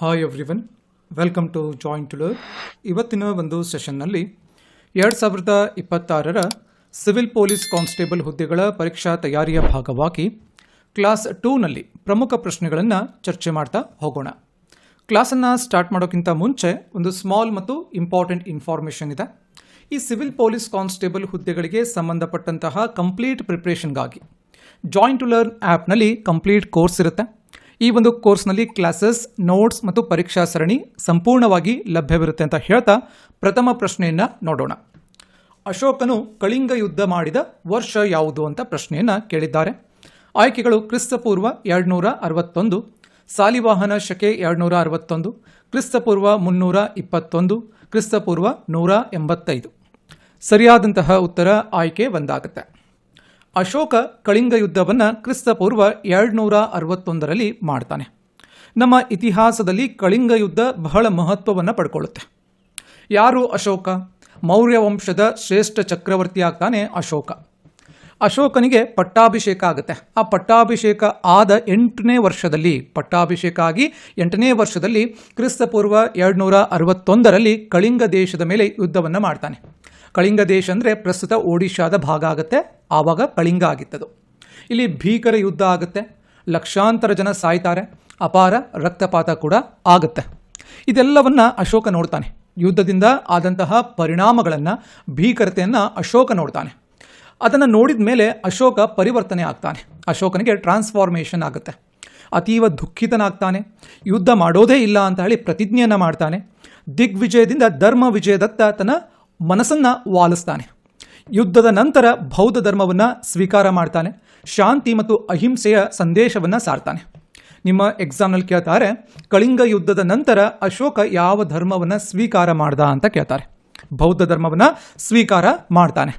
Hi everyone, welcome to join to learn. ಇವತ್ತಿನ ಒಂದು ಸೆಷನ್ನಲ್ಲಿ 2026ರ ಸಿವಿಲ್ ಪೊಲೀಸ್ ಕಾನ್ಸ್ಟೇಬಲ್ ಹುದ್ದೆಗಳ ಪರೀಕ್ಷಾ ತಯಾರಿಯ ಭಾಗವಾಗಿ ಕ್ಲಾಸ್ 2ನಲ್ಲಿ ಪ್ರಮುಖ ಪ್ರಶ್ನೆಗಳನ್ನು ಚರ್ಚೆ ಮಾಡ್ತಾ ಹೋಗೋಣ. ಕ್ಲಾಸನ್ನು ಸ್ಟಾರ್ಟ್ ಮಾಡೋಕ್ಕಿಂತ ಮುಂಚೆ ಒಂದು ಸ್ಮಾಲ್ ಮತ್ತು ಇಂಪಾರ್ಟೆಂಟ್ ಇನ್ಫಾರ್ಮೇಷನ್ ಇದೆ. ಈ ಸಿವಿಲ್ ಪೊಲೀಸ್ ಕಾನ್ಸ್ಟೇಬಲ್ ಹುದ್ದೆಗಳಿಗೆ ಸಂಬಂಧಪಟ್ಟಂತಹ ಕಂಪ್ಲೀಟ್ ಪ್ರಿಪ್ರೇಷನ್ಗಾಗಿ ಜಾಯಿನ್ ಟು ಲರ್ನ್ ಆ್ಯಪ್ನಲ್ಲಿ ಕಂಪ್ಲೀಟ್ ಕೋರ್ಸ್ ಇರುತ್ತೆ. ಈ ಒಂದು ಕೋರ್ಸ್ನಲ್ಲಿ ಕ್ಲಾಸಸ್, ನೋಟ್ಸ್ ಮತ್ತು ಪರೀಕ್ಷಾ ಸರಣಿ ಸಂಪೂರ್ಣವಾಗಿ ಲಭ್ಯವಿರುತ್ತೆ ಅಂತ ಹೇಳ್ತಾ ಪ್ರಥಮ ಪ್ರಶ್ನೆಯನ್ನು ನೋಡೋಣ. ಅಶೋಕನು ಕಳಿಂಗ ಯುದ್ಧ ಮಾಡಿದ ವರ್ಷ ಯಾವುದು ಅಂತ ಪ್ರಶ್ನೆಯನ್ನು ಕೇಳಿದ್ದಾರೆ. ಆಯ್ಕೆಗಳು ಕ್ರಿಸ್ತಪೂರ್ವ 261, ಸಾಲಿವಾಹನ ಶಕೆ 261, ಕ್ರಿಸ್ತಪೂರ್ವ 321, ಕ್ರಿಸ್ತಪೂರ್ವ 185. ಸರಿಯಾದಂತಹ ಉತ್ತರ ಆಯ್ಕೆ ಒಂದಾಗುತ್ತೆ. ಅಶೋಕ ಕಳಿಂಗ ಯುದ್ಧವನ್ನು ಕ್ರಿಸ್ತಪೂರ್ವ 261ರಲ್ಲಿ ಮಾಡ್ತಾನೆ. ನಮ್ಮ ಇತಿಹಾಸದಲ್ಲಿ ಕಳಿಂಗ ಯುದ್ಧ ಬಹಳ ಮಹತ್ವವನ್ನು ಪಡ್ಕೊಳ್ಳುತ್ತೆ. ಯಾರು ಅಶೋಕ? ಮೌರ್ಯ ವಂಶದ ಶ್ರೇಷ್ಠ ಚಕ್ರವರ್ತಿ ಆಗ್ತಾನೆ ಅಶೋಕ. ಅಶೋಕನಿಗೆ ಪಟ್ಟಾಭಿಷೇಕ ಆಗುತ್ತೆ. ಆ ಪಟ್ಟಾಭಿಷೇಕ ಆದ 8ನೇ ವರ್ಷದಲ್ಲಿ, ಪಟ್ಟಾಭಿಷೇಕ ಆಗಿ 8ನೇ ವರ್ಷದಲ್ಲಿ ಕ್ರಿಸ್ತಪೂರ್ವ 261ರಲ್ಲಿ ಕಳಿಂಗ ದೇಶದ ಮೇಲೆ ಯುದ್ಧವನ್ನು ಮಾಡ್ತಾನೆ. ಕಳಿಂಗ ದೇಶ ಅಂದರೆ ಪ್ರಸ್ತುತ ಒಡಿಶಾದ ಭಾಗ ಆಗುತ್ತೆ. ಆವಾಗ ಕಳಿಂಗ ಆಗಿತ್ತದು. ಇಲ್ಲಿ ಭೀಕರ ಯುದ್ಧ ಆಗುತ್ತೆ, ಲಕ್ಷಾಂತರ ಜನ ಸಾಯ್ತಾರೆ, ಅಪಾರ ರಕ್ತಪಾತ ಕೂಡ ಆಗುತ್ತೆ. ಇದೆಲ್ಲವನ್ನು ಅಶೋಕ ನೋಡ್ತಾನೆ. ಯುದ್ಧದಿಂದ ಆದಂತಹ ಪರಿಣಾಮಗಳನ್ನು, ಭೀಕರತೆಯನ್ನು ಅಶೋಕ ನೋಡ್ತಾನೆ. ಅದನ್ನು ನೋಡಿದ ಮೇಲೆ ಅಶೋಕ ಪರಿವರ್ತನೆ ಆಗ್ತಾನೆ. ಅಶೋಕನಿಗೆ ಟ್ರಾನ್ಸ್ಫಾರ್ಮೇಷನ್ ಆಗುತ್ತೆ. ಅತೀವ ದುಃಖಿತನಾಗ್ತಾನೆ. ಯುದ್ಧ ಮಾಡೋದೇ ಇಲ್ಲ ಅಂತ ಹೇಳಿ ಪ್ರತಿಜ್ಞೆಯನ್ನು ಮಾಡ್ತಾನೆ. ದಿಗ್ವಿಜಯದಿಂದ ಧರ್ಮ ವಿಜಯದತ್ತ ತನ್ನ ಮನಸ್ಸನ್ನು ವಾಲಿಸ್ತಾನೆ. ಯುದ್ಧದ ನಂತರ ಬೌದ್ಧ ಧರ್ಮವನ್ನು ಸ್ವೀಕಾರ ಮಾಡ್ತಾನೆ. ಶಾಂತಿ ಮತ್ತು ಅಹಿಂಸೆಯ ಸಂದೇಶವನ್ನು ಸಾರ್ತಾನೆ. ನಿಮ್ಮ ಎಕ್ಸಾಮ್ನಲ್ಲಿ ಕೇಳ್ತಾರೆ, ಕಳಿಂಗ ಯುದ್ಧದ ನಂತರ ಅಶೋಕ ಯಾವ ಧರ್ಮವನ್ನು ಸ್ವೀಕಾರ ಮಾಡ್ದ ಅಂತ ಕೇಳ್ತಾರೆ. ಬೌದ್ಧ ಧರ್ಮವನ್ನು ಸ್ವೀಕಾರ ಮಾಡ್ತಾನೆ.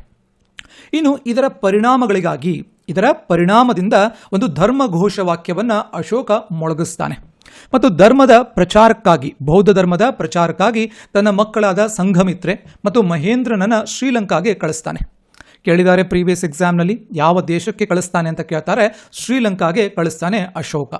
ಇನ್ನು ಇದರ ಪರಿಣಾಮಗಳಿಗಾಗಿ, ಇದರ ಪರಿಣಾಮದಿಂದ ಒಂದು ಧರ್ಮ ಘೋಷವಾಕ್ಯವನ್ನು ಅಶೋಕ ಮೊಳಗಿಸ್ತಾನೆ ಮತ್ತು ಧರ್ಮದ ಪ್ರಚಾರಕ್ಕಾಗಿ, ಬೌದ್ಧ ಧರ್ಮದ ಪ್ರಚಾರಕ್ಕಾಗಿ ತನ್ನ ಮಕ್ಕಳಾದ ಸಂಘಮಿತ್ರೆ ಮತ್ತು ಮಹೇಂದ್ರನನ್ನು ಶ್ರೀಲಂಕಾಗೆ ಕಳಿಸ್ತಾನೆ. ಕೇಳಿದ್ದಾರೆ ಪ್ರೀವಿಯಸ್ ಎಕ್ಸಾಮ್ನಲ್ಲಿ ಯಾವ ದೇಶಕ್ಕೆ ಕಳಿಸ್ತಾನೆ ಅಂತ ಕೇಳ್ತಾರೆ. ಶ್ರೀಲಂಕಾಗೆ ಕಳಿಸ್ತಾನೆ ಅಶೋಕ.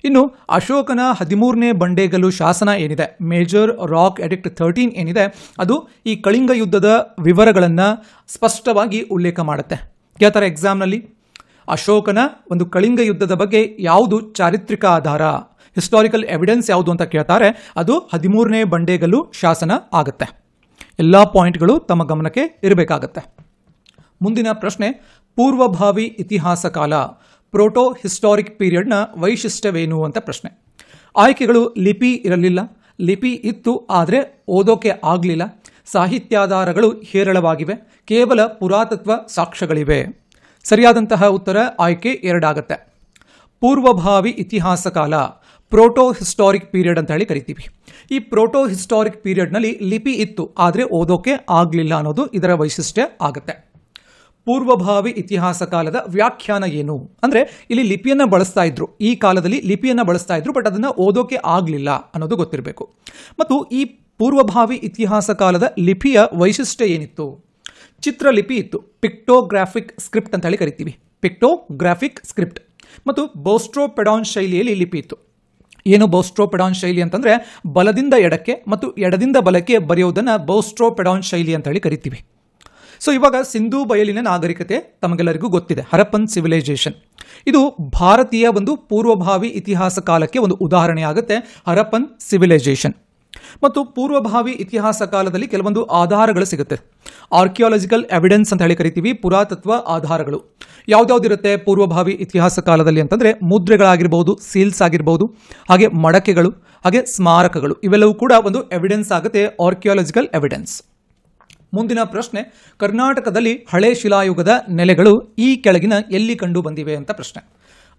ಇನ್ನು ಅಶೋಕನ 13ನೇ ಬಂಡೇಗಲ್ಲು ಶಾಸನ ಏನಿದೆ, ಮೇಜರ್ ರಾಕ್ ಎಡಿಕ್ಟ್ 13 ಏನಿದೆ, ಅದು ಈ ಕಳಿಂಗ ಯುದ್ಧದ ವಿವರಗಳನ್ನು ಸ್ಪಷ್ಟವಾಗಿ ಉಲ್ಲೇಖ ಮಾಡುತ್ತೆ. ಕೇಳ್ತಾರೆ ಎಕ್ಸಾಮ್ನಲ್ಲಿ, ಅಶೋಕನ ಒಂದು ಕಳಿಂಗ ಯುದ್ಧದ ಬಗ್ಗೆ ಯಾವುದು ಚಾರಿತ್ರಿಕ ಆಧಾರ, ಹಿಸ್ಟಾರಿಕಲ್ ಎವಿಡೆನ್ಸ್ ಯಾವುದು ಅಂತ ಕೇಳ್ತಾರೆ. ಅದು 13ನೇ ಬಂಡೇಗಲ್ಲು ಶಾಸನ ಆಗುತ್ತೆ. ಎಲ್ಲ ಪಾಯಿಂಟ್ಗಳು ತಮ್ಮ ಗಮನಕ್ಕೆ ಇರಬೇಕಾಗತ್ತೆ. ಮುಂದಿನ ಪ್ರಶ್ನೆ, ಪೂರ್ವಭಾವಿ ಇತಿಹಾಸ ಕಾಲ, ಪ್ರೋಟೋ ಹಿಸ್ಟಾರಿಕ್ ಪೀರಿಯಡ್ನ ವೈಶಿಷ್ಟ್ಯವೇನು ಅಂತ ಪ್ರಶ್ನೆ. ಆಯ್ಕೆಗಳು ಲಿಪಿ ಇರಲಿಲ್ಲ, ಲಿಪಿ ಇತ್ತು ಆದರೆ ಓದೋಕೆ ಆಗಲಿಲ್ಲ, ಸಾಹಿತ್ಯಾಧಾರಗಳು ಹೇರಳವಾಗಿವೆ, ಕೇವಲ ಪುರಾತತ್ವ ಸಾಕ್ಷ್ಯಗಳಿವೆ. ಸರಿಯಾದಂತಹ ಉತ್ತರ ಆಯ್ಕೆ 2 ಆಗುತ್ತೆ. ಪೂರ್ವಭಾವಿ ಇತಿಹಾಸ ಕಾಲ, ಪ್ರೋಟೋ ಹಿಸ್ಟಾರಿಕ್ ಪೀರಿಯಡ್ ಅಂತ ಹೇಳಿ ಕರಿತೀವಿ. ಈ ಪ್ರೋಟೋ ಹಿಸ್ಟಾರಿಕ್ ಪೀರಿಯಡ್ನಲ್ಲಿ ಲಿಪಿ ಇತ್ತು ಆದರೆ ಓದೋಕೆ ಆಗಲಿಲ್ಲ ಅನ್ನೋದು ಇದರ ವೈಶಿಷ್ಟ್ಯ ಆಗುತ್ತೆ. ಪೂರ್ವಭಾವಿ ಇತಿಹಾಸ ಕಾಲದ ವ್ಯಾಖ್ಯಾನ ಏನು ಅಂದರೆ, ಇಲ್ಲಿ ಲಿಪಿಯನ್ನು ಬಳಸ್ತಾ ಇದ್ರು, ಈ ಕಾಲದಲ್ಲಿ ಲಿಪಿಯನ್ನು ಬಳಸ್ತಾ ಇದ್ರು, ಬಟ್ ಅದನ್ನು ಓದೋಕೆ ಆಗಲಿಲ್ಲ ಅನ್ನೋದು ಗೊತ್ತಿರಬೇಕು. ಮತ್ತು ಈ ಪೂರ್ವಭಾವಿ ಇತಿಹಾಸ ಕಾಲದ ಲಿಪಿಯ ವೈಶಿಷ್ಟ್ಯ ಏನಿತ್ತು? ಚಿತ್ರಲಿಪಿ ಇತ್ತು, ಪಿಕ್ಟೋಗ್ರಾಫಿಕ್ ಸ್ಕ್ರಿಪ್ಟ್ ಅಂತ ಹೇಳಿ ಕರಿತೀವಿ, ಪಿಕ್ಟೋಗ್ರಾಫಿಕ್ ಸ್ಕ್ರಿಪ್ಟ್. ಮತ್ತು ಬೌಸ್ಟ್ರೋಪೆಡಾನ್ ಶೈಲಿಯಲ್ಲಿ ಲಿಪಿ ಇತ್ತು. ಏನು ಬೌಸ್ಟ್ರೋಪೆಡಾನ್ ಶೈಲಿ ಅಂತಂದರೆ, ಬಲದಿಂದ ಎಡಕ್ಕೆ ಮತ್ತು ಎಡದಿಂದ ಬಲಕ್ಕೆ ಬರೆಯುವುದನ್ನು ಬೌಸ್ಟ್ರೋಪೆಡಾನ್ ಶೈಲಿ ಅಂತ ಹೇಳಿ ಕರಿತೀವಿ. ಸೊ ಇವಾಗ ಸಿಂಧೂ ಬಯಲಿನ ನಾಗರಿಕತೆ ತಮಗೆಲ್ಲರಿಗೂ ಗೊತ್ತಿದೆ, ಹರಪ್ಪನ್ ಸಿವಿಲೈಸೇಷನ್. ಇದು ಭಾರತೀಯ ಒಂದು ಪೂರ್ವಭಾವಿ ಇತಿಹಾಸ ಕಾಲಕ್ಕೆ ಒಂದು ಉದಾಹರಣೆ ಆಗುತ್ತೆ, ಹರಪ್ಪನ್ ಸಿವಿಲೈಸೇಷನ್. ಮತ್ತು ಪೂರ್ವಭಾವಿ ಇತಿಹಾಸ ಕಾಲದಲ್ಲಿ ಕೆಲವೊಂದು ಆಧಾರಗಳು ಸಿಗುತ್ತೆ. ಆರ್ಕಿಯಾಲಜಿಕಲ್ ಎವಿಡೆನ್ಸ್ ಅಂತ ಹೇಳಿ ಕರಿತೀವಿ, ಪುರಾತತ್ವ ಆಧಾರಗಳು. ಯಾವುದ್ಯಾವುದಿರುತ್ತೆ ಪೂರ್ವಭಾವಿ ಇತಿಹಾಸ ಕಾಲದಲ್ಲಿ ಅಂತಂದರೆ, ಮುದ್ರೆಗಳಾಗಿರ್ಬೋದು, ಸೀಲ್ಸ್ ಆಗಿರ್ಬೋದು, ಹಾಗೆ ಮಡಕೆಗಳು, ಹಾಗೆ ಸ್ಮಾರಕಗಳು, ಇವೆಲ್ಲವೂ ಕೂಡ ಒಂದು ಎವಿಡೆನ್ಸ್ ಆಗುತ್ತೆ, ಆರ್ಕಿಯಾಲಜಿಕಲ್ ಎವಿಡೆನ್ಸ್. ಮುಂದಿನ ಪ್ರಶ್ನೆ, ಕರ್ನಾಟಕದಲ್ಲಿ ಹಳೆ ಶಿಲಾಯುಗದ ನೆಲೆಗಳು ಈ ಕೆಳಗಿನ ಎಲ್ಲಿ ಕಂಡು ಬಂದಿವೆ ಅಂತ ಪ್ರಶ್ನೆ.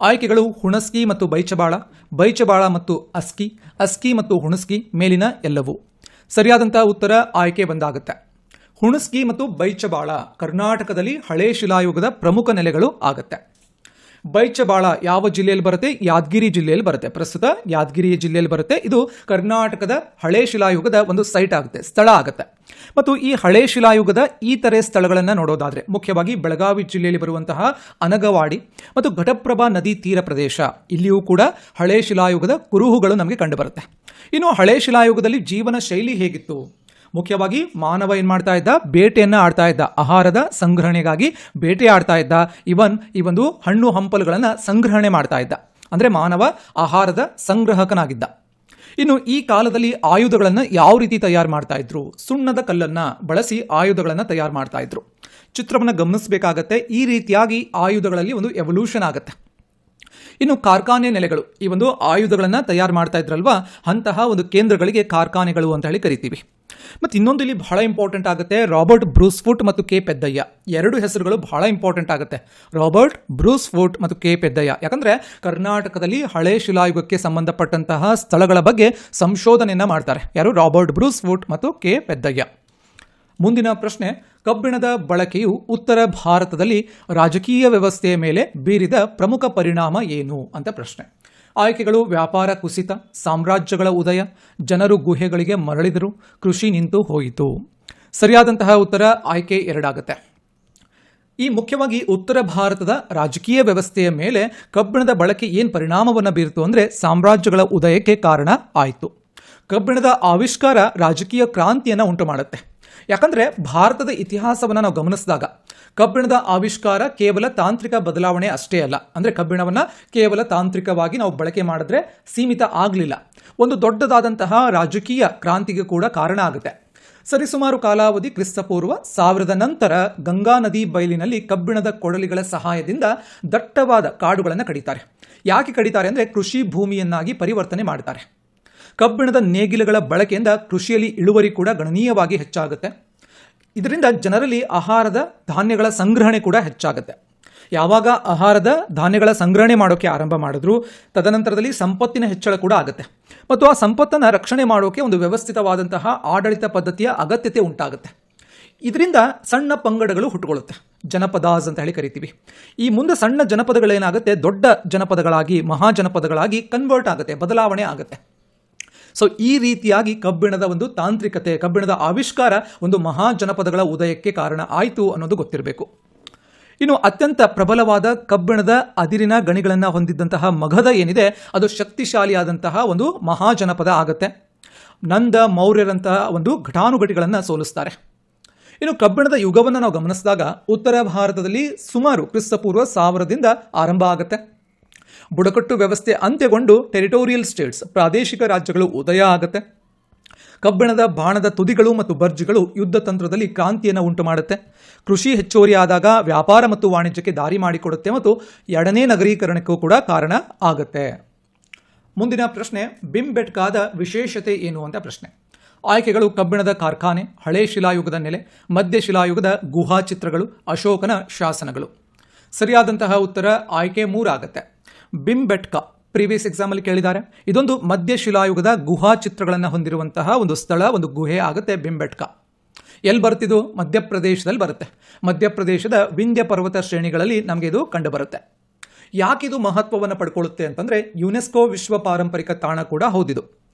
ಆಯ್ಕೆಗಳು ಹುಣಸ್ಗಿ ಮತ್ತು ಬೈಚಬಾಳ, ಬೈಚಬಾಳ ಮತ್ತು ಅಸ್ಕಿ, ಅಸ್ಕಿ ಮತ್ತು ಹುಣಸ್ಗಿ, ಮೇಲಿನ ಎಲ್ಲವೂ. ಸರಿಯಾದಂತಹ ಉತ್ತರ ಆಯ್ಕೆ ಬಂದಾಗುತ್ತೆ. ಹುಣಸ್ಗಿ ಮತ್ತು ಬೈಚಬಾಳ ಕರ್ನಾಟಕದಲ್ಲಿ ಹಳೆ ಶಿಲಾಯುಗದ ಪ್ರಮುಖ ನೆಲೆಗಳು ಆಗುತ್ತೆ. ಬೈಚಬಾಳ ಯಾವ ಜಿಲ್ಲೆಯಲ್ಲಿ ಬರುತ್ತೆ? ಯಾದಗಿರಿ ಜಿಲ್ಲೆಯಲ್ಲಿ ಬರುತ್ತೆ. ಪ್ರಸ್ತುತ ಯಾದಗಿರಿ ಜಿಲ್ಲೆಯಲ್ಲಿ ಬರುತ್ತೆ. ಇದು ಕರ್ನಾಟಕದ ಹಳೆ ಶಿಲಾಯುಗದ ಒಂದು ಸೈಟ್ ಆಗುತ್ತೆ, ಸ್ಥಳ ಆಗುತ್ತೆ. ಮತ್ತು ಈ ಹಳೆ ಶಿಲಾಯುಗದ ಈ ತರ ಸ್ಥಳಗಳನ್ನು ನೋಡೋದಾದ್ರೆ ಮುಖ್ಯವಾಗಿ ಬೆಳಗಾವಿ ಜಿಲ್ಲೆಯಲ್ಲಿ ಬರುವಂತಹ ಅನಗವಾಡಿ ಮತ್ತು ಘಟಪ್ರಭಾ ನದಿ ತೀರ ಪ್ರದೇಶ, ಇಲ್ಲಿಯೂ ಕೂಡ ಹಳೆ ಶಿಲಾಯುಗದ ಕುರುಹುಗಳು ನಮಗೆ ಕಂಡುಬರುತ್ತೆ. ಇನ್ನು ಹಳೆ ಶಿಲಾಯುಗದಲ್ಲಿ ಜೀವನ ಶೈಲಿ ಹೇಗಿತ್ತು? ಮುಖ್ಯವಾಗಿ ಮಾನವ ಏನ್ ಮಾಡ್ತಾ ಇದ್ದ? ಬೇಟೆಯನ್ನ ಆಡ್ತಾ ಇದ್ದ. ಆಹಾರದ ಸಂಗ್ರಹಣೆಗಾಗಿ ಬೇಟೆ ಆಡ್ತಾ ಇದ್ದ. ಈ ಒಂದು ಹಣ್ಣು ಹಂಪಲುಗಳನ್ನು ಸಂಗ್ರಹಣೆ ಮಾಡ್ತಾ ಇದ್ದ. ಅಂದ್ರೆ ಮಾನವ ಆಹಾರದ ಸಂಗ್ರಹಕನಾಗಿದ್ದ. ಇನ್ನು ಈ ಕಾಲದಲ್ಲಿ ಆಯುಧಗಳನ್ನು ಯಾವ ರೀತಿ ತಯಾರು ಮಾಡ್ತಾ ಇದ್ರು? ಸುಣ್ಣದ ಕಲ್ಲನ್ನ ಬಳಸಿ ಆಯುಧಗಳನ್ನು ತಯಾರು ಮಾಡ್ತಾ ಇದ್ರು. ಚಿತ್ರವನ್ನು ಗಮನಿಸಬೇಕಾಗತ್ತೆ. ಈ ರೀತಿಯಾಗಿ ಆಯುಧಗಳಲ್ಲಿ ಒಂದು ಎವಲ್ಯೂಷನ್ ಆಗುತ್ತೆ. ಇನ್ನು ಕಾರ್ಖಾನೆ ನೆಲೆಗಳು, ಈ ಒಂದು ಆಯುಧಗಳನ್ನು ತಯಾರು ಮಾಡ್ತಾ ಇದ್ರಲ್ವಾ, ಅಂತಹ ಒಂದು ಕೇಂದ್ರಗಳಿಗೆ ಕಾರ್ಖಾನೆಗಳು ಅಂತ ಹೇಳಿ ಕರಿತೀವಿ. ಮತ್ತು ಇನ್ನೊಂದು ಇಲ್ಲಿ ಬಹಳ ಇಂಪಾರ್ಟೆಂಟ್ ಆಗುತ್ತೆ, ರಾಬರ್ಟ್ ಬ್ರೂಸ್ಫುಟ್ ಮತ್ತು ಕೆ ಪೆದ್ದಯ್ಯ. ಎರಡು ಹೆಸರುಗಳು ಬಹಳ ಇಂಪಾರ್ಟೆಂಟ್ ಆಗುತ್ತೆ, ರಾಬರ್ಟ್ ಬ್ರೂಸ್ಫುಟ್ ಮತ್ತು ಕೆ ಪೆದ್ದಯ್ಯ. ಯಾಕಂದ್ರೆ ಕರ್ನಾಟಕದಲ್ಲಿ ಹಳೆ ಶಿಲಾಯುಗಕ್ಕೆ ಸಂಬಂಧಪಟ್ಟಂತಹ ಸ್ಥಳಗಳ ಬಗ್ಗೆ ಸಂಶೋಧನೆಯನ್ನ ಮಾಡ್ತಾರೆ. ಯಾರು? ರಾಬರ್ಟ್ ಬ್ರೂಸ್ಫುಟ್ ಮತ್ತು ಕೆ ಪೆದ್ದಯ್ಯ. ಮುಂದಿನ ಪ್ರಶ್ನೆ, ಕಬ್ಬಿಣದ ಬಳಕೆಯು ಉತ್ತರ ಭಾರತದಲ್ಲಿ ರಾಜಕೀಯ ವ್ಯವಸ್ಥೆಯ ಮೇಲೆ ಬೀರಿದ ಪ್ರಮುಖ ಪರಿಣಾಮ ಏನು ಅಂತ ಪ್ರಶ್ನೆ. ಆಯ್ಕೆಗಳು: ವ್ಯಾಪಾರ ಕುಸಿತ, ಸಾಮ್ರಾಜ್ಯಗಳ ಉದಯ, ಜನರು ಗುಹೆಗಳಿಗೆ ಮರಳಿದರು, ಕೃಷಿ ನಿಂತು ಹೋಯಿತು. ಸರಿಯಾದಂತಹ ಉತ್ತರ ಆಯ್ಕೆ 2 ಆಗುತ್ತೆ. ಈ ಮುಖ್ಯವಾಗಿ ಉತ್ತರ ಭಾರತದ ರಾಜಕೀಯ ವ್ಯವಸ್ಥೆಯ ಮೇಲೆ ಕಬ್ಬಿಣದ ಬಳಕೆ ಏನು ಪರಿಣಾಮವನ್ನು ಬೀರಿತು ಅಂದರೆ ಸಾಮ್ರಾಜ್ಯಗಳ ಉದಯಕ್ಕೆ ಕಾರಣ ಆಯಿತು. ಕಬ್ಬಿಣದ ಆವಿಷ್ಕಾರ ರಾಜಕೀಯ ಕ್ರಾಂತಿಯನ್ನು ಉಂಟು ಮಾಡುತ್ತೆ. ಯಾಕಂದರೆ ಭಾರತದ ಇತಿಹಾಸವನ್ನು ನಾವು ಗಮನಿಸಿದಾಗ ಕಬ್ಬಿಣದ ಆವಿಷ್ಕಾರ ಕೇವಲ ತಾಂತ್ರಿಕ ಬದಲಾವಣೆ ಅಷ್ಟೇ ಅಲ್ಲ. ಅಂದರೆ ಕಬ್ಬಿಣವನ್ನು ಕೇವಲ ತಾಂತ್ರಿಕವಾಗಿ ನಾವು ಬಳಕೆ ಮಾಡಿದ್ರೆ ಸೀಮಿತ ಆಗಲಿಲ್ಲ, ಒಂದು ದೊಡ್ಡದಾದಂತಹ ರಾಜಕೀಯ ಕ್ರಾಂತಿಗೆ ಕೂಡ ಕಾರಣ ಆಗುತ್ತೆ. ಸರಿಸುಮಾರು ಕಾಲಾವಧಿ ಕ್ರಿಸ್ತಪೂರ್ವ 1000 ನಂತರ ಗಂಗಾ ನದಿ ಬಯಲಿನಲ್ಲಿ ಕಬ್ಬಿಣದ ಕೊಡಲಿಗಳ ಸಹಾಯದಿಂದ ದಟ್ಟವಾದ ಕಾಡುಗಳನ್ನು ಕಡಿತಾರೆ. ಯಾಕೆ ಕಡಿತಾರೆ ಅಂದರೆ ಕೃಷಿ ಭೂಮಿಯನ್ನಾಗಿ ಪರಿವರ್ತನೆ ಮಾಡ್ತಾರೆ. ಕಬ್ಬಿಣದ ನೇಗಿಲುಗಳ ಬಳಕೆಯಿಂದ ಕೃಷಿಯಲ್ಲಿ ಇಳುವರಿ ಕೂಡ ಗಣನೀಯವಾಗಿ ಹೆಚ್ಚಾಗುತ್ತೆ. ಇದರಿಂದ ಜನರಲ್ಲಿ ಆಹಾರದ ಧಾನ್ಯಗಳ ಸಂಗ್ರಹಣೆ ಕೂಡ ಹೆಚ್ಚಾಗುತ್ತೆ. ಯಾವಾಗ ಆಹಾರದ ಧಾನ್ಯಗಳ ಸಂಗ್ರಹಣೆ ಮಾಡೋಕ್ಕೆ ಆರಂಭ ಮಾಡಿದ್ರು, ತದನಂತರದಲ್ಲಿ ಸಂಪತ್ತಿನ ಹೆಚ್ಚಳ ಕೂಡ ಆಗುತ್ತೆ. ಮತ್ತು ಆ ಸಂಪತ್ತನ್ನು ರಕ್ಷಣೆ ಮಾಡೋಕ್ಕೆ ಒಂದು ವ್ಯವಸ್ಥಿತವಾದಂತಹ ಆಡಳಿತ ಪದ್ಧತಿಯ ಅಗತ್ಯತೆ ಉಂಟಾಗುತ್ತೆ. ಇದರಿಂದ ಸಣ್ಣ ಪಂಗಡಗಳು ಹುಟ್ಟುಕೊಳ್ಳುತ್ತೆ, ಜನಪದಾಸ್ ಅಂತ ಹೇಳಿ ಕರಿತೀವಿ. ಈ ಮುಂದೆ ಸಣ್ಣ ಜನಪದಗಳೇನಾಗುತ್ತೆ, ದೊಡ್ಡ ಜನಪದಗಳಾಗಿ ಮಹಾಜನಪದಗಳಾಗಿ ಕನ್ವರ್ಟ್ ಆಗುತ್ತೆ, ಬದಲಾವಣೆ ಆಗುತ್ತೆ. ಸೊ ಈ ರೀತಿಯಾಗಿ ಕಬ್ಬಿಣದ ಒಂದು ತಾಂತ್ರಿಕತೆ, ಕಬ್ಬಿಣದ ಆವಿಷ್ಕಾರ ಒಂದು ಮಹಾಜನಪದಗಳ ಉದಯಕ್ಕೆ ಕಾರಣ ಆಯಿತು ಅನ್ನೋದು ಗೊತ್ತಿರಬೇಕು. ಇನ್ನು ಅತ್ಯಂತ ಪ್ರಬಲವಾದ ಕಬ್ಬಿಣದ ಅದಿರಿನ ಗಣಿಗಳನ್ನು ಹೊಂದಿದ್ದಂತಹ ಮಗಧ ಏನಿದೆ, ಅದು ಶಕ್ತಿಶಾಲಿಯಾದಂತಹ ಒಂದು ಮಹಾಜನಪದ ಆಗುತ್ತೆ. ನಂದ, ಮೌರ್ಯರಂತಹ ಒಂದು ಘಟಾನುಘಟಿಗಳನ್ನು ಸೋಲಿಸ್ತಾರೆ. ಇನ್ನು ಕಬ್ಬಿಣದ ಯುಗವನ್ನು ನಾವು ಗಮನಿಸಿದಾಗ ಉತ್ತರ ಭಾರತದಲ್ಲಿ ಸುಮಾರು ಕ್ರಿಸ್ತಪೂರ್ವ 1000ದಿಂದ ಆರಂಭ ಆಗುತ್ತೆ. ಬುಡಕಟ್ಟು ವ್ಯವಸ್ಥೆ ಅಂತ್ಯಗೊಂಡು ಟೆರಿಟೋರಿಯಲ್ ಸ್ಟೇಟ್ಸ್, ಪ್ರಾದೇಶಿಕ ರಾಜ್ಯಗಳು ಉದಯ ಆಗುತ್ತೆ. ಕಬ್ಬಿಣದ ಬಾಣದ ತುದಿಗಳು ಮತ್ತು ಬರ್ಜ್ಗಳು ಯುದ್ಧ ತಂತ್ರದಲ್ಲಿ ಕ್ರಾಂತಿಯನ್ನು ಉಂಟು ಮಾಡುತ್ತೆ. ಕೃಷಿ ಹೆಚ್ಚುವರಿ ಆದಾಗ ವ್ಯಾಪಾರ ಮತ್ತು ವಾಣಿಜ್ಯಕ್ಕೆ ದಾರಿ ಮಾಡಿಕೊಡುತ್ತೆ ಮತ್ತು 2ನೇ ನಗರೀಕರಣಕ್ಕೂ ಕೂಡ ಕಾರಣ ಆಗುತ್ತೆ. ಮುಂದಿನ ಪ್ರಶ್ನೆ, ಭೀಮ್ಬೆಟ್ಕಾದ ವಿಶೇಷತೆ ಏನು ಅಂತ ಪ್ರಶ್ನೆ. ಆಯ್ಕೆಗಳು: ಕಬ್ಬಿಣದ ಕಾರ್ಖಾನೆ, ಹಳೆ ಶಿಲಾಯುಗದ ನೆಲೆ, ಮಧ್ಯ ಶಿಲಾಯುಗದ ಗುಹಾ ಚಿತ್ರಗಳು, ಅಶೋಕನ ಶಾಸನಗಳು. ಸರಿಯಾದಂತಹ ಉತ್ತರ ಆಯ್ಕೆ 3 ಆಗುತ್ತೆ. ಭೀಮ್ಬೆಟ್ಕಾ ಪ್ರೀವಿಯಸ್ ಎಕ್ಸಾಮಲ್ಲಿ ಕೇಳಿದ್ದಾರೆ. ಇದೊಂದು ಮಧ್ಯ ಶಿಲಾಯುಗದ ಗುಹಾ ಚಿತ್ರಗಳನ್ನು ಹೊಂದಿರುವಂತಹ ಒಂದು ಸ್ಥಳ, ಒಂದು ಗುಹೆ ಆಗುತ್ತೆ ಭೀಮ್ಬೆಟ್ಕಾ. ಎಲ್ಲಿ ಬರ್ತಿದ್ದು? ಮಧ್ಯಪ್ರದೇಶದಲ್ಲಿ ಬರುತ್ತೆ. ಮಧ್ಯಪ್ರದೇಶದ ವಿಂಧ್ಯ ಪರ್ವತ ಶ್ರೇಣಿಗಳಲ್ಲಿ ನಮಗೆ ಇದು ಕಂಡು ಬರುತ್ತೆ. ಯಾಕಿದು ಮಹತ್ವವನ್ನು ಪಡ್ಕೊಳ್ಳುತ್ತೆ ಅಂತಂದರೆ ಯುನೆಸ್ಕೋ ವಿಶ್ವ ಪಾರಂಪರಿಕ ತಾಣ ಕೂಡ ಹೌದಿದು.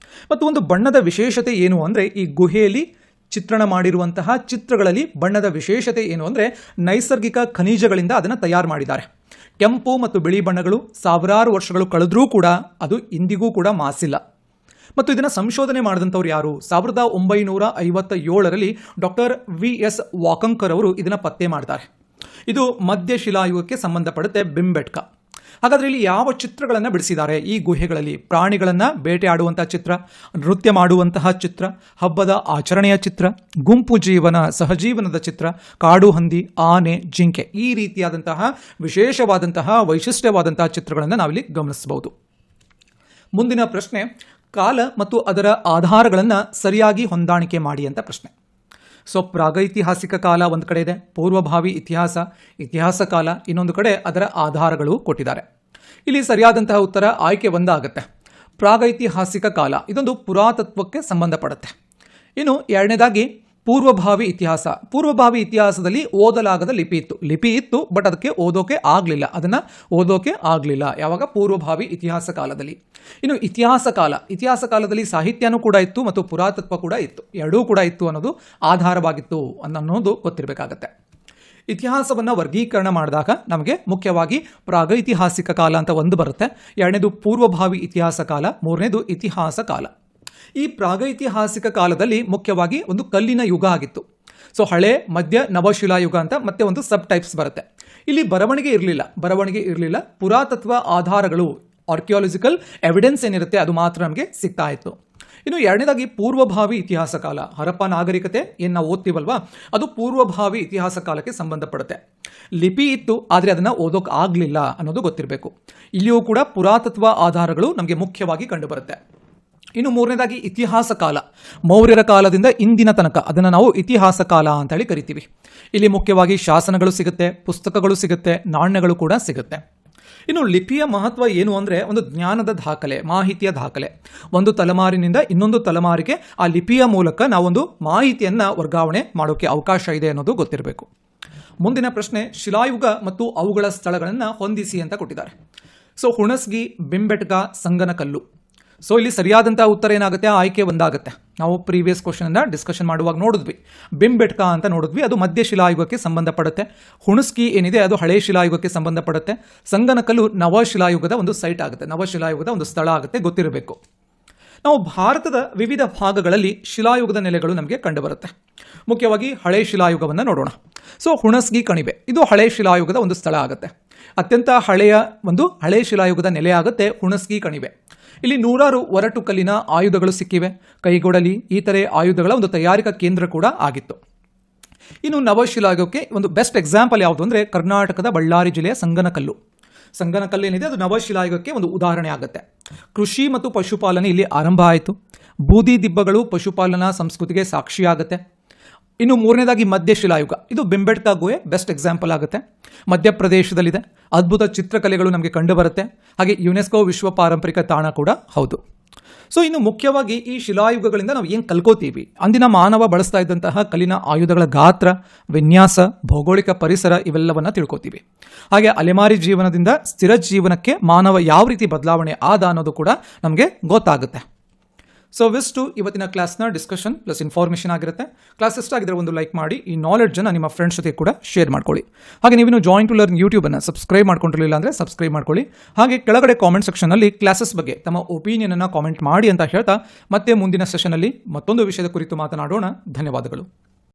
ಮತ್ತು ಒಂದು ಬಣ್ಣದ ವಿಶೇಷತೆ ಏನು ಅಂದರೆ ಈ ಗುಹೆಯಲ್ಲಿ ಚಿತ್ರಣ ಮಾಡಿರುವಂತಹ ಚಿತ್ರಗಳಲ್ಲಿ ಬಣ್ಣದ ವಿಶೇಷತೆ ಏನು ಅಂದರೆ ನೈಸರ್ಗಿಕ ಖನಿಜಗಳಿಂದ ಅದನ್ನು ತಯಾರು ಮಾಡಿದ್ದಾರೆ. ಕೆಂಪು ಮತ್ತು ಬಿಳಿ ಬಣ್ಣಗಳು ಸಾವಿರಾರು ವರ್ಷಗಳು ಕಳೆದ್ರೂ ಕೂಡ ಅದು ಇಂದಿಗೂ ಕೂಡ ಮಾಸಿಲ್ಲ. ಮತ್ತು ಇದನ್ನು ಸಂಶೋಧನೆ ಮಾಡಿದಂಥವ್ರು ಯಾರು? 1957ರಲ್ಲಿ ಡಾಕ್ಟರ್ VS ವಾಕಂಕರ್ ಅವರು ಇದನ್ನು ಪತ್ತೆ ಮಾಡ್ತಾರೆ. ಇದು ಮಧ್ಯ ಶಿಲಾಯುಗಕ್ಕೆ ಸಂಬಂಧಪಡುತ್ತೆ ಭೀಮ್ಬೆಟ್ಕಾ. ಹಾಗಾದರೆ ಇಲ್ಲಿ ಯಾವ ಚಿತ್ರಗಳನ್ನು ಬಿಡಿಸಿದ್ದಾರೆ? ಈ ಗುಹೆಗಳಲ್ಲಿ ಪ್ರಾಣಿಗಳನ್ನು ಬೇಟೆಯಾಡುವಂಥ ಚಿತ್ರ, ನೃತ್ಯ ಮಾಡುವಂತಹ ಚಿತ್ರ, ಹಬ್ಬದ ಆಚರಣೆಯ ಚಿತ್ರ, ಗುಂಪು ಜೀವನ, ಸಹಜೀವನದ ಚಿತ್ರ, ಕಾಡು ಹಂದಿ, ಆನೆ, ಜಿಂಕೆ, ಈ ರೀತಿಯಾದಂತಹ ವಿಶೇಷವಾದಂತಹ ವೈಶಿಷ್ಟ್ಯವಾದಂತಹ ಚಿತ್ರಗಳನ್ನು ನಾವಿಲ್ಲಿ ಗಮನಿಸಬಹುದು. ಮುಂದಿನ ಪ್ರಶ್ನೆ, ಕಾಲ ಮತ್ತು ಅದರ ಆಧಾರಗಳನ್ನು ಸರಿಯಾಗಿ ಹೊಂದಾಣಿಕೆ ಮಾಡಿ ಅಂತ ಪ್ರಶ್ನೆ. ಸೊ ಪ್ರಾಗೈತಿಹಾಸಿಕ ಕಾಲ ಒಂದು ಕಡೆ ಇದೆ, ಪೂರ್ವಭಾವಿ ಇತಿಹಾಸ ಕಾಲ ಇನ್ನೊಂದು ಕಡೆ, ಅದರ ಆಧಾರಗಳು ಕೊಟ್ಟಿದ್ದಾರೆ. ಇಲ್ಲಿ ಸರಿಯಾದಂತಹ ಉತ್ತರ ಆಯ್ಕೆ 1 ಆಗುತ್ತೆ. ಪ್ರಾಗೈತಿಹಾಸಿಕ ಕಾಲ ಇದೊಂದು ಪುರಾತತ್ವಕ್ಕೆ ಸಂಬಂಧಪಡುತ್ತೆ. ಇನ್ನು 2ನೇದಾಗಿ ಪೂರ್ವಭಾವಿ ಇತಿಹಾಸದಲ್ಲಿ ಓದಲಾಗದ ಲಿಪಿ ಇತ್ತು ಬಟ್ ಅದಕ್ಕೆ ಓದೋಕೆ ಆಗಲಿಲ್ಲ ಯಾವಾಗ ಪೂರ್ವಭಾವಿ ಇತಿಹಾಸ ಕಾಲದಲ್ಲಿ. ಇನ್ನು ಇತಿಹಾಸ ಕಾಲದಲ್ಲಿ ಸಾಹಿತ್ಯನೂ ಕೂಡ ಇತ್ತು ಮತ್ತು ಪುರಾತತ್ವ ಕೂಡ ಇತ್ತು, ಎರಡೂ ಕೂಡ ಇತ್ತು ಅನ್ನೋದು ಆಧಾರವಾಗಿತ್ತು ಅನ್ನೋದು ಗೊತ್ತಿರಬೇಕಾಗತ್ತೆ. ಇತಿಹಾಸವನ್ನು ವರ್ಗೀಕರಣ ಮಾಡಿದಾಗ ನಮಗೆ ಮುಖ್ಯವಾಗಿ ಪ್ರಾಗೈತಿಹಾಸಿಕ ಕಾಲ ಅಂತ ಒಂದು ಬರುತ್ತೆ, ಎರಡನೇದು ಪೂರ್ವಭಾವಿ ಇತಿಹಾಸ ಕಾಲ, ಮೂರನೇದು ಇತಿಹಾಸ ಕಾಲ. ಈ ಪ್ರಾಗೈತಿಹಾಸಿಕ ಕಾಲದಲ್ಲಿ ಮುಖ್ಯವಾಗಿ ಒಂದು ಕಲ್ಲಿನ ಯುಗ ಆಗಿತ್ತು. ಸೊ ಹಳೆ, ಮಧ್ಯ, ನವಶಿಲಾಯುಗ ಅಂತ ಮತ್ತೆ ಒಂದು ಸಬ್ ಟೈಪ್ಸ್ ಬರುತ್ತೆ. ಇಲ್ಲಿ ಬರವಣಿಗೆ ಇರಲಿಲ್ಲ. ಪುರಾತತ್ವ ಆಧಾರಗಳು, ಆರ್ಕಿಯಾಲಜಿಕಲ್ ಎವಿಡೆನ್ಸ್ ಏನಿರುತ್ತೆ ಅದು ಮಾತ್ರ ನಮಗೆ ಸಿಗ್ತಾ ಇತ್ತು. ಇನ್ನು ಎರಡನೇದಾಗಿ ಪೂರ್ವಭಾವಿ ಇತಿಹಾಸ ಕಾಲ, ಹರಪ್ಪ ನಾಗರಿಕತೆ ಏನು ನಾವು ಓದ್ತೀವಲ್ವಾ, ಅದು ಪೂರ್ವಭಾವಿ ಇತಿಹಾಸ ಕಾಲಕ್ಕೆ ಸಂಬಂಧಪಡುತ್ತೆ. ಲಿಪಿ ಇತ್ತು ಆದರೆ ಅದನ್ನು ಓದೋಕೆ ಆಗಲಿಲ್ಲ ಅನ್ನೋದು ಗೊತ್ತಿರಬೇಕು. ಇಲ್ಲಿಯೂ ಕೂಡ ಪುರಾತತ್ವ ಆಧಾರಗಳು ನಮಗೆ ಮುಖ್ಯವಾಗಿ ಕಂಡುಬರುತ್ತೆ. ಇನ್ನು ಮೂರನೇದಾಗಿ ಇತಿಹಾಸ ಕಾಲ, ಮೌರ್ಯರ ಕಾಲದಿಂದ ಇಂದಿನ ತನಕ ಅದನ್ನು ನಾವು ಇತಿಹಾಸ ಕಾಲ ಅಂತೇಳಿ ಕರಿತೀವಿ. ಇಲ್ಲಿ ಮುಖ್ಯವಾಗಿ ಶಾಸನಗಳು ಸಿಗುತ್ತೆ, ಪುಸ್ತಕಗಳು ಸಿಗುತ್ತೆ, ನಾಣ್ಯಗಳು ಕೂಡ ಸಿಗುತ್ತೆ. ಇನ್ನು ಲಿಪಿಯ ಮಹತ್ವ ಏನು ಅಂದರೆ ಒಂದು ಜ್ಞಾನದ ದಾಖಲೆ, ಮಾಹಿತಿಯ ದಾಖಲೆ. ಒಂದು ತಲೆಮಾರಿನಿಂದ ಇನ್ನೊಂದು ತಲೆಮಾರಿಗೆ ಆ ಲಿಪಿಯ ಮೂಲಕ ನಾವೊಂದು ಮಾಹಿತಿಯನ್ನು ವರ್ಗಾವಣೆ ಮಾಡೋಕ್ಕೆ ಅವಕಾಶ ಇದೆ ಅನ್ನೋದು ಗೊತ್ತಿರಬೇಕು. ಮುಂದಿನ ಪ್ರಶ್ನೆ, ಶಿಲಾಯುಗ ಮತ್ತು ಅವುಗಳ ಸ್ಥಳಗಳನ್ನು ಹೊಂದಿಸಿ ಅಂತ ಕೊಟ್ಟಿದ್ದಾರೆ. ಸೊ ಹುಣಸ್ಗಿ, ಬಿಂಬೆಟ್ಗ, ಸಂಗನಕಲ್ಲು. ಸೊ ಇಲ್ಲಿ ಸರಿಯಾದಂಥ ಉತ್ತರ ಏನಾಗುತ್ತೆ, ಆಯ್ಕೆ ಒಂದಾಗುತ್ತೆ. ನಾವು ಪ್ರೀವಿಯಸ್ ಕ್ವಶನನ್ನು ಡಿಸ್ಕಷನ್ ಮಾಡುವಾಗ ನೋಡಿದ್ವಿ, ಬಿಂಬೆಟ್ಕ ಅಂತ ನೋಡಿದ್ವಿ, ಅದು ಮಧ್ಯ ಶಿಲಾಯುಗಕ್ಕೆ ಸಂಬಂಧಪಡುತ್ತೆ. ಹುಣಸ್ಗಿ ಏನಿದೆ ಅದು ಹಳೆ ಶಿಲಾಯುಗಕ್ಕೆ ಸಂಬಂಧಪಡುತ್ತೆ. ಸಂಗನಕಲ್ಲು ನವಶಿಲಾಯುಗದ ಒಂದು ಸೈಟ್ ಆಗುತ್ತೆ, ನವಶಿಲಾಯುಗದ ಒಂದು ಸ್ಥಳ ಆಗುತ್ತೆ, ಗೊತ್ತಿರಬೇಕು. ನಾವು ಭಾರತದ ವಿವಿಧ ಭಾಗಗಳಲ್ಲಿ ಶಿಲಾಯುಗದ ನೆಲೆಗಳು ನಮಗೆ ಕಂಡುಬರುತ್ತೆ. ಮುಖ್ಯವಾಗಿ ಹಳೆ ಶಿಲಾಯುಗವನ್ನು ನೋಡೋಣ. ಸೊ ಹುಣಸ್ಗಿ ಕಣಿವೆ, ಇದು ಹಳೆ ಶಿಲಾಯುಗದ ಒಂದು ಸ್ಥಳ ಆಗುತ್ತೆ. ಅತ್ಯಂತ ಹಳೆ ಶಿಲಾಯುಗದ ನೆಲೆ ಆಗುತ್ತೆ ಹುಣಸ್ಗಿ ಕಣಿವೆ. ಇಲ್ಲಿ ನೂರಾರು ಒರಟು ಕಲ್ಲಿನ ಆಯುಧಗಳು ಸಿಕ್ಕಿವೆ, ಕೈಗೊಡಲಿ, ಈ ಥರ ಆಯುಧಗಳ ಒಂದು ತಯಾರಿಕಾ ಕೇಂದ್ರ ಕೂಡ ಆಗಿತ್ತು. ಇನ್ನು ನವಶಿಲಾಯುಗಕ್ಕೆ ಒಂದು ಬೆಸ್ಟ್ ಎಕ್ಸಾಂಪಲ್ ಯಾವುದು ಅಂದರೆ ಕರ್ನಾಟಕದ ಬಳ್ಳಾರಿ ಜಿಲ್ಲೆಯ ಸಂಗನಕಲ್ಲು ಏನಿದೆ ಅದು ನವಶಿಲಾಯುಗಕ್ಕೆ ಒಂದು ಉದಾಹರಣೆ ಆಗುತ್ತೆ. ಕೃಷಿ ಮತ್ತು ಪಶುಪಾಲನೆ ಇಲ್ಲಿ ಆರಂಭ ಆಯಿತು. ಬೂದಿ ದಿಬ್ಬಗಳು ಪಶುಪಾಲನಾ ಸಂಸ್ಕೃತಿಗೆ ಸಾಕ್ಷಿಯಾಗುತ್ತೆ. ಇನ್ನು ಮೂರನೇದಾಗಿ ಮಧ್ಯ ಶಿಲಾಯುಗ, ಇದು ಬಿಂಬೆಟ್ಕ ಗುಹೆ ಬೆಸ್ಟ್ ಎಕ್ಸಾಂಪಲ್ ಆಗುತ್ತೆ, ಮಧ್ಯಪ್ರದೇಶದಲ್ಲಿದೆ. ಅದ್ಭುತ ಚಿತ್ರಕಲೆಗಳು ನಮಗೆ ಕಂಡುಬರುತ್ತೆ. ಹಾಗೆ ಯುನೆಸ್ಕೋ ವಿಶ್ವ ಪಾರಂಪರಿಕ ತಾಣ ಕೂಡ ಹೌದು. ಸೊ ಇನ್ನು ಮುಖ್ಯವಾಗಿ ಈ ಶಿಲಾಯುಗಗಳಿಂದ ನಾವು ಏನು ಕಲ್ಕೋತೀವಿ, ಅಂದಿನ ಮಾನವ ಬಳಸ್ತಾ ಇದ್ದಂತಹ ಕಲ್ಲಿನ ಆಯುಧಗಳ ಗಾತ್ರ, ವಿನ್ಯಾಸ, ಭೌಗೋಳಿಕ ಪರಿಸರ ಇವೆಲ್ಲವನ್ನು ತಿಳ್ಕೊತೀವಿ. ಹಾಗೆ ಅಲೆಮಾರಿ ಜೀವನದಿಂದ ಸ್ಥಿರ ಜೀವನಕ್ಕೆ ಮಾನವ ಯಾವ ರೀತಿ ಬದಲಾವಣೆ ಆದ ಅನ್ನೋದು ಕೂಡ ನಮಗೆ ಗೊತ್ತಾಗುತ್ತೆ. ಸೊ ವಿಷ್ಟು ಇವತ್ತಿನ ಕ್ಲಾಸ್ನ ಡಿಸ್ಕಷನ್ ಪ್ಲಸ್ ಇನ್ಫಾರ್ಮೇಷನ್ ಆಗಿರುತ್ತೆ. ಕ್ಲಾಸ್ ಇಷ್ಟ ಆಗಿದ್ರೆ ಒಂದು ಲೈಕ್ ಮಾಡಿ, ಈ ನಾಲೆಡ್ಜನ್ನು ನಿಮ್ಮ ಫ್ರೆಂಡ್ಸ್ ಜೊತೆ ಕೂಡ ಶೇರ್ ಮಾಡ್ಕೊಳ್ಳಿ. ಹಾಗೆ ನೀವಿನ್ನು ಜಾಯಿನ್ ಟು ಲರ್ನ್ ಯೂಟ್ಯೂಬನ್ನು ಸಬ್ಸ್ಕ್ರೈಬ್ ಮಾಡ್ಕೊಂಡಿರಲಿಲ್ಲ ಅಂದರೆ ಸಬ್ಸ್ಕ್ರೈಬ್ ಮಾಡ್ಕೊಳ್ಳಿ. ಹಾಗೆ ಕೆಳಗಡೆ ಕಾಮೆಂಟ್ ಸೆಕ್ಷನಲ್ಲಿ ಕ್ಲಾಸಸ್ ಬಗ್ಗೆ ತಮ್ಮ ಒಪಿನಿಯನನ್ನು ಕಾಮೆಂಟ್ ಮಾಡಿ ಅಂತ ಹೇಳ್ತಾ ಮತ್ತೆ ಮುಂದಿನ ಸೆಷನಲ್ಲಿ ಮತ್ತೊಂದು ವಿಷಯದ ಕುರಿತು ಮಾತನಾಡೋಣ. ಧನ್ಯವಾದಗಳು.